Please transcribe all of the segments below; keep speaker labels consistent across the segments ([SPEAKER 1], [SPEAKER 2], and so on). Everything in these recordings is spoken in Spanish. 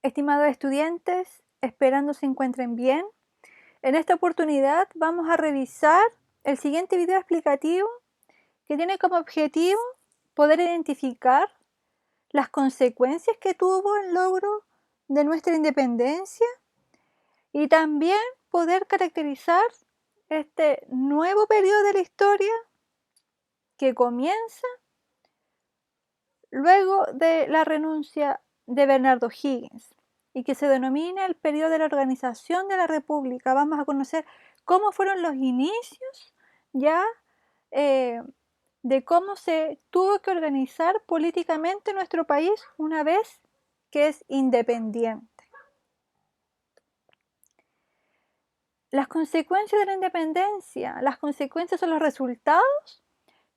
[SPEAKER 1] Estimados estudiantes, esperando se encuentren bien. En esta oportunidad vamos a revisar el siguiente video explicativo que tiene como objetivo poder identificar las consecuencias que tuvo el logro de nuestra independencia y también poder caracterizar este nuevo periodo de la historia que comienza luego de la renuncia de Bernardo Higgins y que se denomina el periodo de la organización de la República. Vamos a conocer cómo fueron los inicios ya de cómo se tuvo que organizar políticamente nuestro país una vez que es independiente. Las consecuencias de la independencia, las consecuencias son los resultados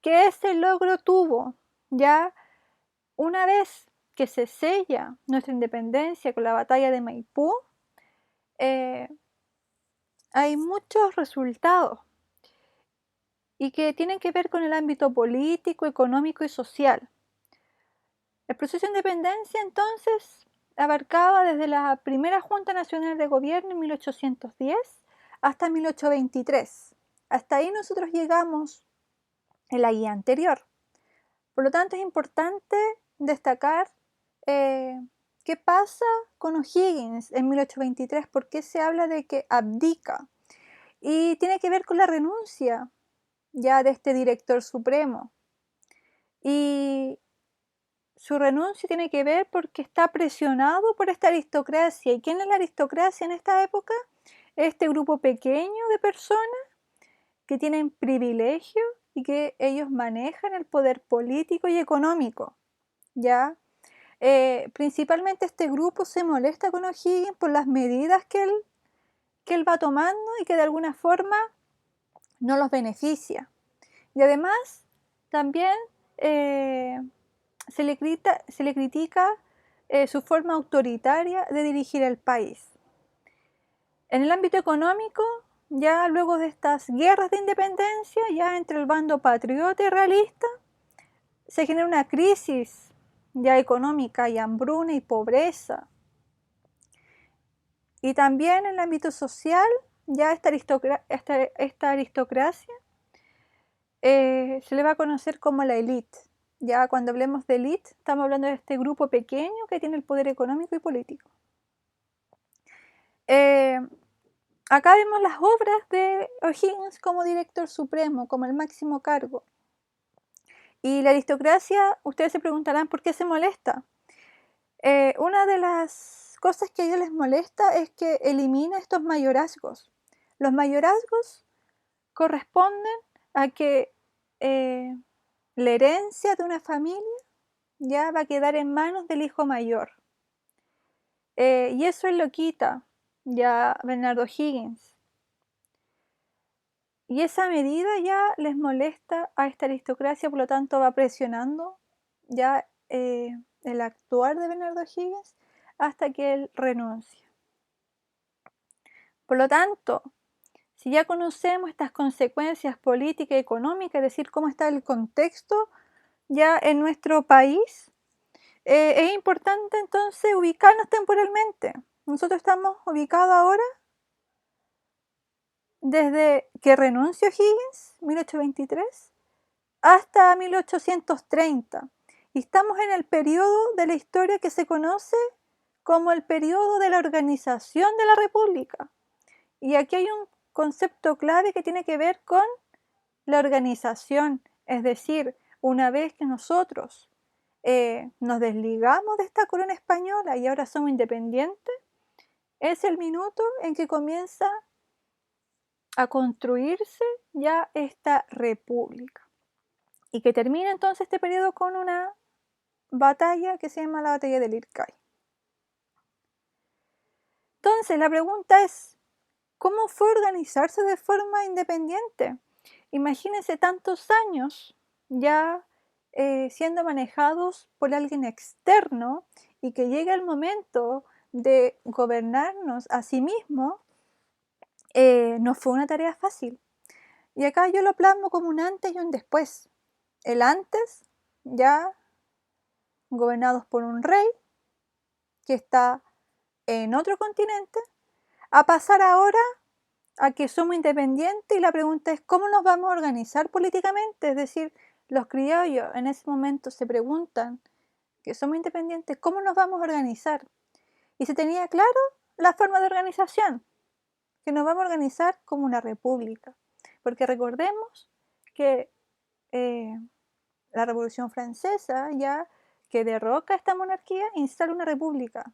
[SPEAKER 1] que ese logro tuvo ya una vez que se sella nuestra independencia con la batalla de Maipú. Hay muchos resultados y que tienen que ver con el ámbito político, económico y social. El proceso de independencia entonces abarcaba desde la primera Junta Nacional de Gobierno en 1810 hasta 1823. Hasta ahí nosotros llegamos en la guía anterior. Por lo tanto, es importante destacar qué pasa con O'Higgins en 1823, por qué se habla de que abdica. Y tiene que ver con la renuncia ya de este director supremo. Y su renuncia tiene que ver porque está presionado por esta aristocracia. ¿Y quién es la aristocracia en esta época? Este grupo pequeño de personas que tienen privilegio y que ellos manejan el poder político y económico. ¿Ya? Principalmente este grupo se molesta con O'Higgins por las medidas que él va tomando y que de alguna forma no los beneficia. Y además también se le critica su forma autoritaria de dirigir el país. En el ámbito económico, ya luego de estas guerras de independencia, ya entre el bando patriota y realista, se genera una crisis ya económica y hambruna y pobreza. Y también en el ámbito social, ya esta aristocracia se le va a conocer como la élite. Ya cuando hablemos de élite, estamos hablando de este grupo pequeño que tiene el poder económico y político. Acá vemos las obras de O'Higgins como director supremo, como el máximo cargo. Y la aristocracia, ustedes se preguntarán por qué se molesta. Una de las cosas que a ellos les molesta es que elimina estos mayorazgos. Los mayorazgos corresponden a que la herencia de una familia ya va a quedar en manos del hijo mayor. Y eso él lo quita ya Bernardo Higgins. Y esa medida ya les molesta a esta aristocracia, por lo tanto va presionando ya el actuar de Bernardo Higgins hasta que él renuncia. Por lo tanto, si ya conocemos estas consecuencias políticas y económicas, es decir, cómo está el contexto ya en nuestro país, es importante entonces ubicarnos temporalmente. Nosotros estamos ubicados ahora desde que renunció Higgins, 1823, hasta 1830. Y estamos en el periodo de la historia que se conoce como el periodo de la organización de la República. Y aquí hay un concepto clave que tiene que ver con la organización, es decir, una vez que nosotros nos desligamos de esta corona española y ahora somos independientes, es el minuto en que comienza a construirse ya esta república y que termina entonces este periodo con una batalla que se llama la batalla del Ircay. Entonces la pregunta es, ¿cómo fue organizarse de forma independiente? Imagínense tantos años ya siendo manejados por alguien externo y que llega el momento de gobernarnos a sí mismo, no fue una tarea fácil. Y acá yo lo plasmo como un antes y un después. El antes, ya gobernados por un rey que está en otro continente, a pasar ahora a que somos independientes y la pregunta es ¿cómo nos vamos a organizar políticamente? Es decir, los criollos en ese momento se preguntan que somos independientes, ¿cómo nos vamos a organizar? Y se tenía claro la forma de organización, que nos vamos a organizar como una república, porque recordemos que la Revolución Francesa, ya que derroca esta monarquía, instala una república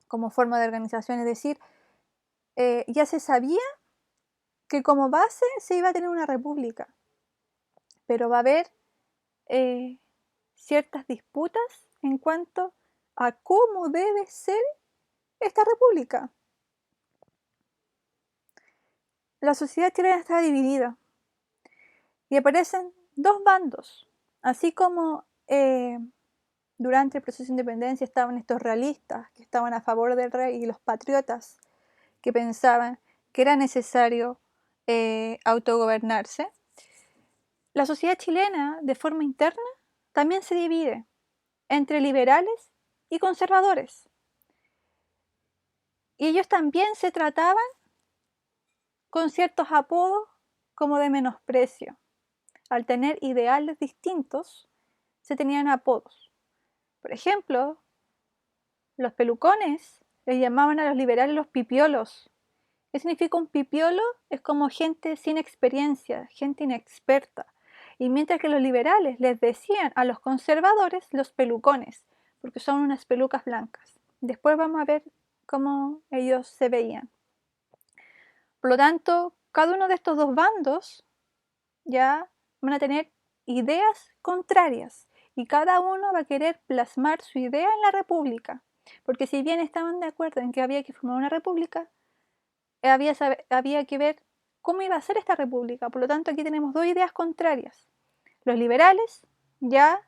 [SPEAKER 1] como forma de organización, es decir, ya se sabía que como base se iba a tener una república, pero va a haber ciertas disputas en cuanto a cómo debe ser esta república. La sociedad chilena está dividida y aparecen dos bandos, así como durante el proceso de independencia estaban estos realistas que estaban a favor del rey y los patriotas que pensaban que era necesario autogobernarse. La sociedad chilena, de forma interna, también se divide entre liberales y conservadores. Y ellos también se trataban con ciertos apodos como de menosprecio. Al tener ideales distintos, se tenían apodos. Por ejemplo, los pelucones les llamaban a los liberales los pipiolos. ¿Qué significa un pipiolo? Es como gente sin experiencia, gente inexperta. Y mientras que los liberales les decían a los conservadores los pelucones, porque son unas pelucas blancas. Después vamos a ver cómo ellos se veían. Por lo tanto, cada uno de estos dos bandos ya van a tener ideas contrarias y cada uno va a querer plasmar su idea en la república. Porque si bien estaban de acuerdo en que había que formar una república, había que ver cómo iba a ser esta república. Por lo tanto, aquí tenemos dos ideas contrarias. Los liberales, ya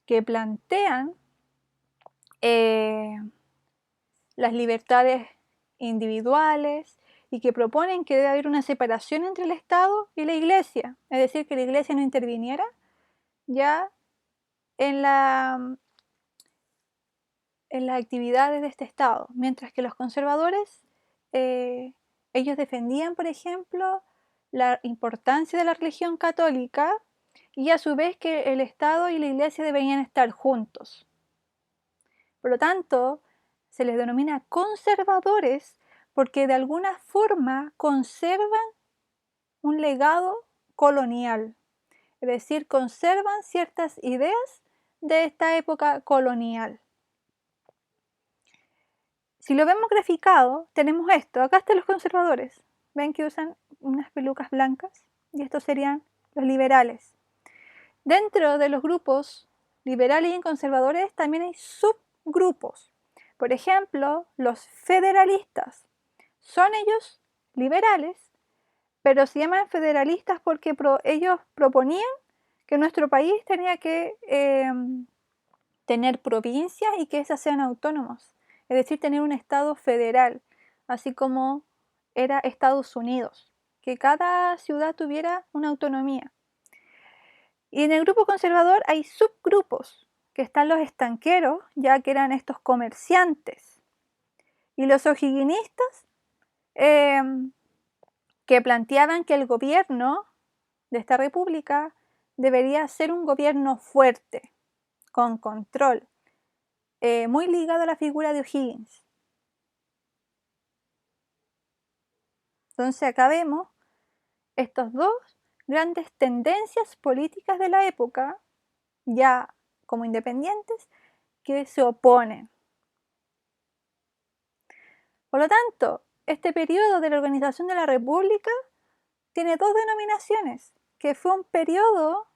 [SPEAKER 1] que plantean las libertades individuales y que proponen que debe haber una separación entre el Estado y la Iglesia, es decir, que la Iglesia no interviniera ya en las actividades de este Estado, mientras que los conservadores, ellos defendían, por ejemplo, la importancia de la religión católica y a su vez que el Estado y la Iglesia deberían estar juntos. Por lo tanto, se les denomina conservadores porque de alguna forma conservan un legado colonial, es decir, conservan ciertas ideas de esta época colonial. Si lo vemos graficado, tenemos esto. Acá están los conservadores. Ven que usan unas pelucas blancas y estos serían los liberales. Dentro de los grupos liberales y conservadores también hay subgrupos. Por ejemplo, los federalistas. Son ellos liberales, pero se llaman federalistas porque ellos proponían que nuestro país tenía que tener provincias y que esas sean autónomos, es decir, tener un Estado federal, así como era Estados Unidos, que cada ciudad tuviera una autonomía. Y en el grupo conservador hay subgrupos, que están los estanqueros, ya que eran estos comerciantes, y los o'higginistas, que planteaban que el gobierno de esta república debería ser un gobierno fuerte, con control, muy ligado a la figura de O'Higgins. Entonces acá vemos estas dos grandes tendencias políticas de la época, ya como independientes, que se oponen. Por lo tanto, este periodo de la organización de la República tiene dos denominaciones, que fue un periodo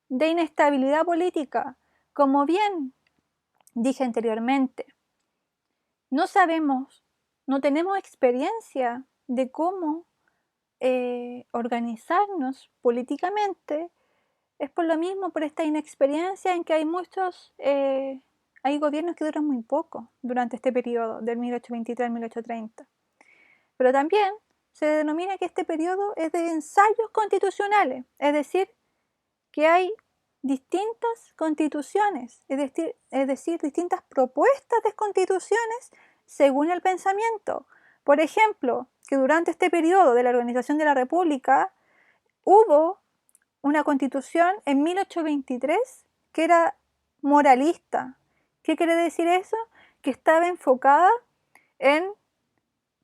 [SPEAKER 1] de inestabilidad política. Como bien dije anteriormente, no sabemos, no tenemos experiencia de cómo organizarnos políticamente. Es por lo mismo, por esta inexperiencia en que hay gobiernos que duran muy poco durante este periodo, del 1823 al 1830. Pero también se denomina que este periodo es de ensayos constitucionales, es decir, que hay distintas constituciones, es decir, distintas propuestas de constituciones según el pensamiento. Por ejemplo, que durante este periodo de la organización de la República hubo una constitución en 1823 que era moralista. ¿Qué quiere decir eso? Que estaba enfocada en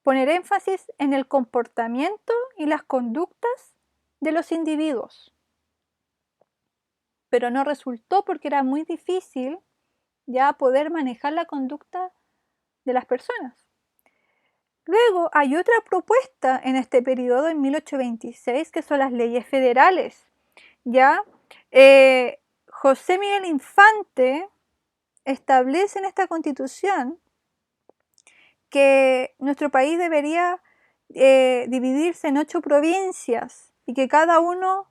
[SPEAKER 1] poner énfasis en el comportamiento y las conductas de los individuos. Pero no resultó porque era muy difícil ya poder manejar la conducta de las personas. Luego hay otra propuesta en este periodo, en 1826, que son las leyes federales. Ya José Miguel Infante establece en esta constitución que nuestro país debería dividirse en 8 provincias y que cada uno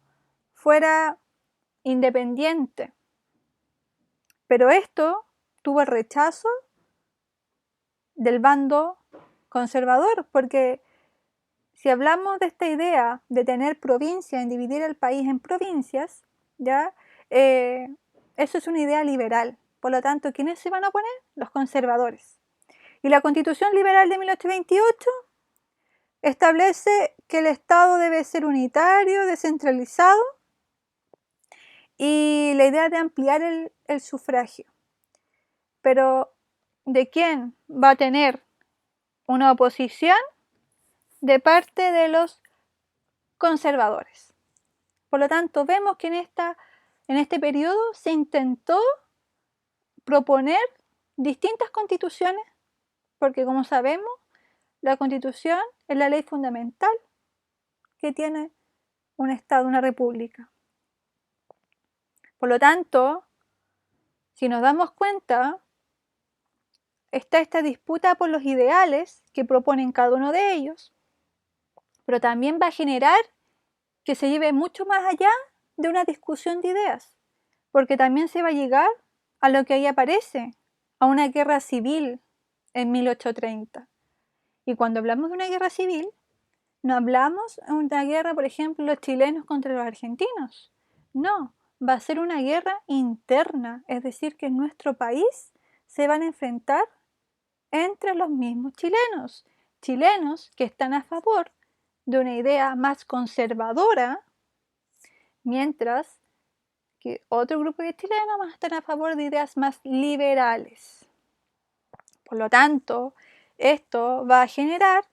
[SPEAKER 1] fuera independiente. Pero esto tuvo el rechazo del bando conservador, porque si hablamos de esta idea de tener provincias, en dividir el país en provincias, ¿ya? Eso es una idea liberal. Por lo tanto, ¿quiénes se van a oponer? Los conservadores. Y la Constitución Liberal de 1828 establece que el Estado debe ser unitario, descentralizado, y la idea de ampliar el sufragio. Pero, ¿de quién va a tener una oposición? De parte de los conservadores. Por lo tanto, vemos que en este periodo se intentó proponer distintas constituciones, porque como sabemos, la Constitución es la ley fundamental que tiene un Estado, una república. Por lo tanto, si nos damos cuenta, está esta disputa por los ideales que proponen cada uno de ellos, pero también va a generar que se lleve mucho más allá de una discusión de ideas, porque también se va a llegar a lo que ahí aparece, a una guerra civil en 1830. Y cuando hablamos de una guerra civil, no hablamos de una guerra, por ejemplo, los chilenos contra los argentinos. No, va a ser una guerra interna, es decir, que en nuestro país se van a enfrentar entre los mismos chilenos que están a favor de una idea más conservadora, mientras que otro grupo de chilenos van a estar a favor de ideas más liberales. Por lo tanto, esto va a generar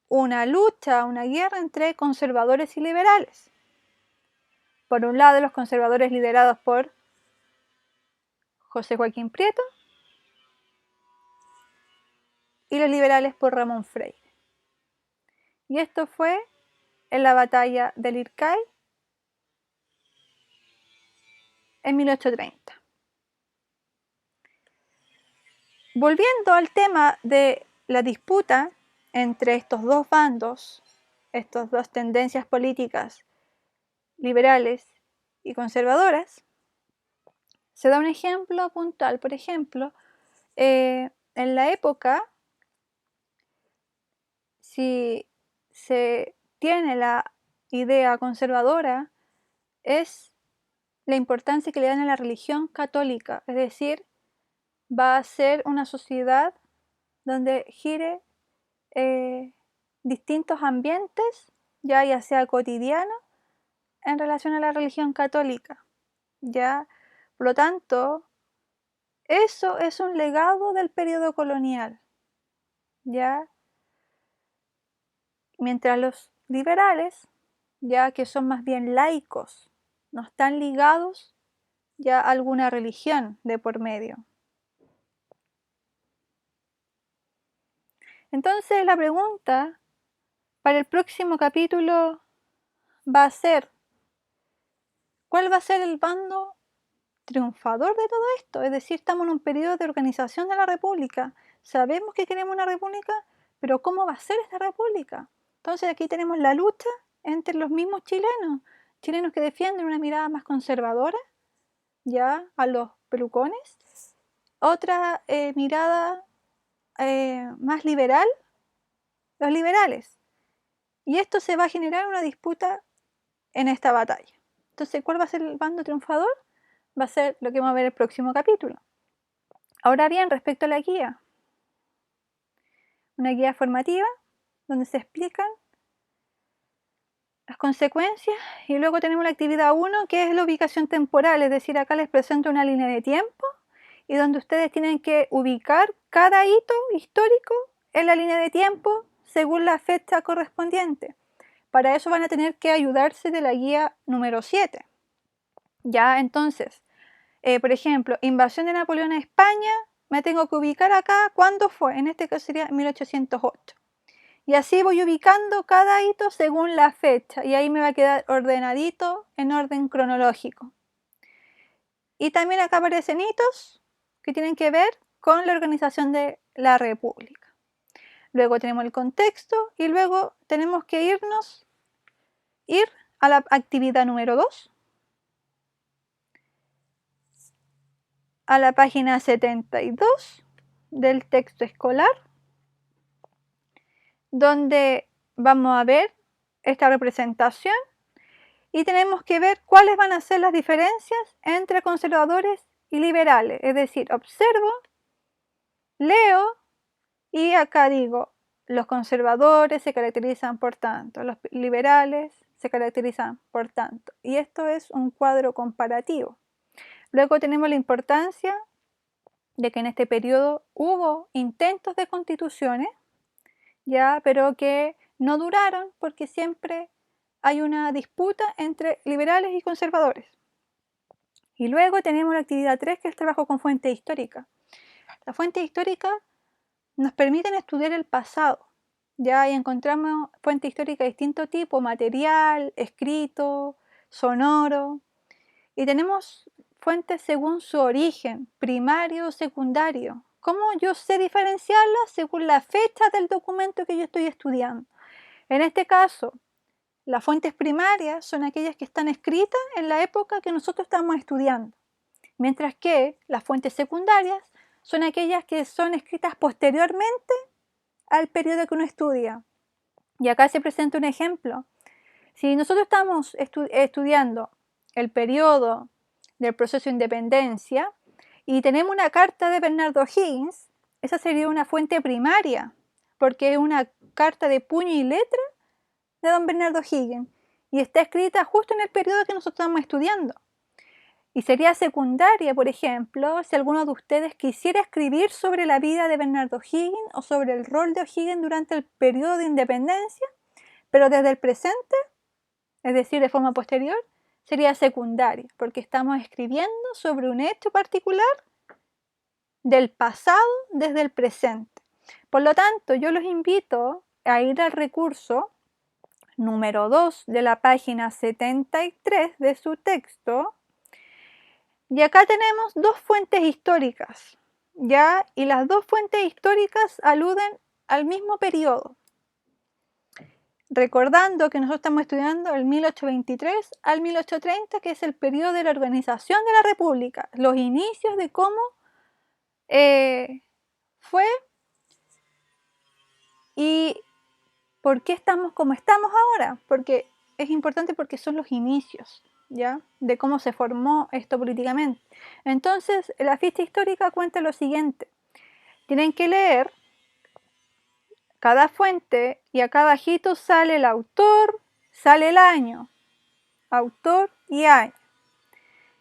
[SPEAKER 1] una lucha, una guerra entre conservadores y liberales. Por un lado, los conservadores liderados por José Joaquín Prieto y los liberales por Ramón Freire. Y esto fue en la batalla del Ircay en 1830. Volviendo al tema de la disputa entre estos dos bandos, estas dos tendencias políticas, liberales y conservadoras, se da un ejemplo puntual. Por ejemplo, en la época, si se tiene la idea conservadora, es la importancia que le dan a la religión católica, es decir, va a ser una sociedad donde gire distintos ambientes, ya sea cotidiano, en relación a la religión católica. ¿Ya? Por lo tanto, eso es un legado del periodo colonial. ¿Ya? Mientras los liberales, ya que son más bien laicos, no están ligados ya a alguna religión de por medio. Entonces la pregunta para el próximo capítulo va a ser, ¿cuál va a ser el bando triunfador de todo esto? Es decir, estamos en un periodo de organización de la república. Sabemos que queremos una república, pero ¿cómo va a ser esta república? Entonces aquí tenemos la lucha entre los mismos chilenos que defienden una mirada más conservadora, ya a los pelucones, otra mirada más liberal, los liberales. Y esto se va a generar una disputa en esta batalla. Entonces, ¿cuál va a ser el bando triunfador? Va a ser lo que vamos a ver en el próximo capítulo. Ahora bien, respecto a la guía, una guía formativa donde se explican las consecuencias, y luego tenemos la actividad 1, que es la ubicación temporal, es decir, acá les presento una línea de tiempo y donde ustedes tienen que ubicar cada hito histórico en la línea de tiempo según la fecha correspondiente. Para eso van a tener que ayudarse de la guía número 7. Ya, entonces, por ejemplo, invasión de Napoleón a España, me tengo que ubicar acá cuándo fue, en este caso sería 1808. Y así voy ubicando cada hito según la fecha y ahí me va a quedar ordenadito en orden cronológico. Y también acá aparecen hitos que tienen que ver con la organización de la República. Luego tenemos el contexto y luego tenemos que ir a la actividad número 2, a la página 72 del texto escolar, donde vamos a ver esta representación y tenemos que ver cuáles van a ser las diferencias entre conservadores y liberales. Es decir, observo, leo y acá digo, los conservadores se caracterizan por tanto, los liberales se caracterizan por tanto. Y esto es un cuadro comparativo. Luego tenemos la importancia de que en este periodo hubo intentos de constituciones, ya, pero que no duraron porque siempre hay una disputa entre liberales y conservadores. Y luego tenemos la actividad 3, que es el trabajo con fuentes históricas. Las fuentes históricas nos permiten estudiar el pasado, ya, y encontramos fuentes históricas de distinto tipo, material, escrito, sonoro, y tenemos fuentes según su origen, primario o secundario. ¿Cómo yo sé diferenciarlas? Según la fecha del documento que yo estoy estudiando. En este caso, las fuentes primarias son aquellas que están escritas en la época que nosotros estamos estudiando, mientras que las fuentes secundarias son aquellas que son escritas posteriormente al periodo que uno estudia. Y acá se presenta un ejemplo. Si nosotros estamos estudiando el periodo del proceso de independencia y tenemos una carta de Bernardo O'Higgins, esa sería una fuente primaria, porque es una carta de puño y letra de don Bernardo O'Higgins y está escrita justo en el periodo que nosotros estamos estudiando. Y sería secundaria, por ejemplo, si alguno de ustedes quisiera escribir sobre la vida de Bernardo O'Higgins o sobre el rol de O'Higgins durante el periodo de independencia, pero desde el presente, es decir, de forma posterior, sería secundaria, porque estamos escribiendo sobre un hecho particular del pasado desde el presente. Por lo tanto, yo los invito a ir al recurso número 2 de la página 73 de su texto, y acá tenemos dos fuentes históricas, ¿ya? Y las dos fuentes históricas aluden al mismo periodo. Recordando que nosotros estamos estudiando el 1823 al 1830, que es el periodo de la organización de la República, los inicios de cómo fue y por qué estamos como estamos ahora, porque es importante porque son los inicios, ¿ya? De cómo se formó esto políticamente. Entonces, la ficha histórica cuenta lo siguiente. Tienen que leer cada fuente y a cada hito sale el autor, sale el año, autor y año.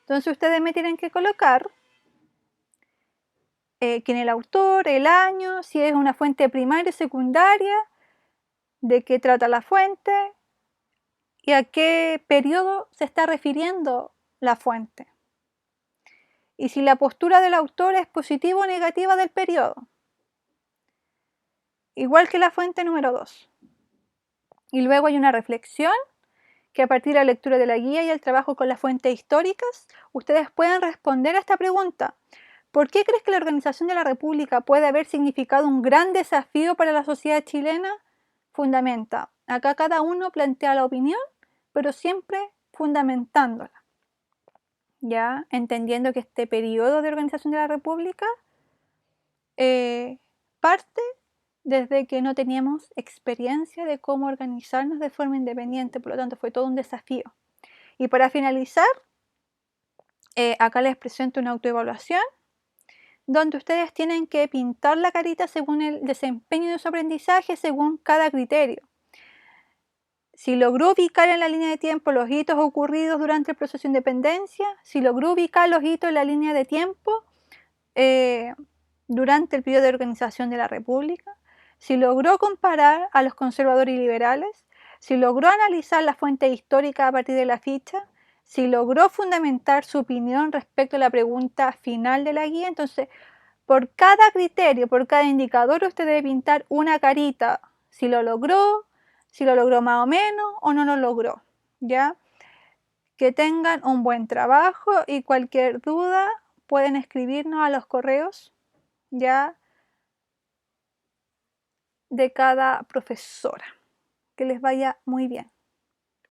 [SPEAKER 1] Entonces ustedes me tienen que colocar quién es el autor, el año, si es una fuente primaria, secundaria, de qué trata la fuente y a qué periodo se está refiriendo la fuente. Y si la postura del autor es positiva o negativa del periodo. Igual que la fuente número 2. Y luego hay una reflexión que a partir de la lectura de la guía y el trabajo con las fuentes históricas, ustedes pueden responder a esta pregunta. ¿Por qué crees que la organización de la República puede haber significado un gran desafío para la sociedad chilena? Fundamenta. Acá cada uno plantea la opinión, pero siempre fundamentándola. Ya entendiendo que este periodo de organización de la República parte desde que no teníamos experiencia de cómo organizarnos de forma independiente, por lo tanto fue todo un desafío. Y para finalizar, acá les presento una autoevaluación donde ustedes tienen que pintar la carita según el desempeño de su aprendizaje, según cada criterio. Si logró ubicar en la línea de tiempo los hitos ocurridos durante el proceso de independencia, si logró ubicar los hitos en la línea de tiempo durante el periodo de organización de la República, si logró comparar a los conservadores y liberales, si logró analizar la fuente histórica a partir de la ficha, si logró fundamentar su opinión respecto a la pregunta final de la guía. Entonces, por cada criterio, por cada indicador, usted debe pintar una carita, si lo logró más o menos o no lo logró, ¿ya? Que tengan un buen trabajo y cualquier duda pueden escribirnos a los correos, ¿ya? De cada profesora. Que les vaya muy bien.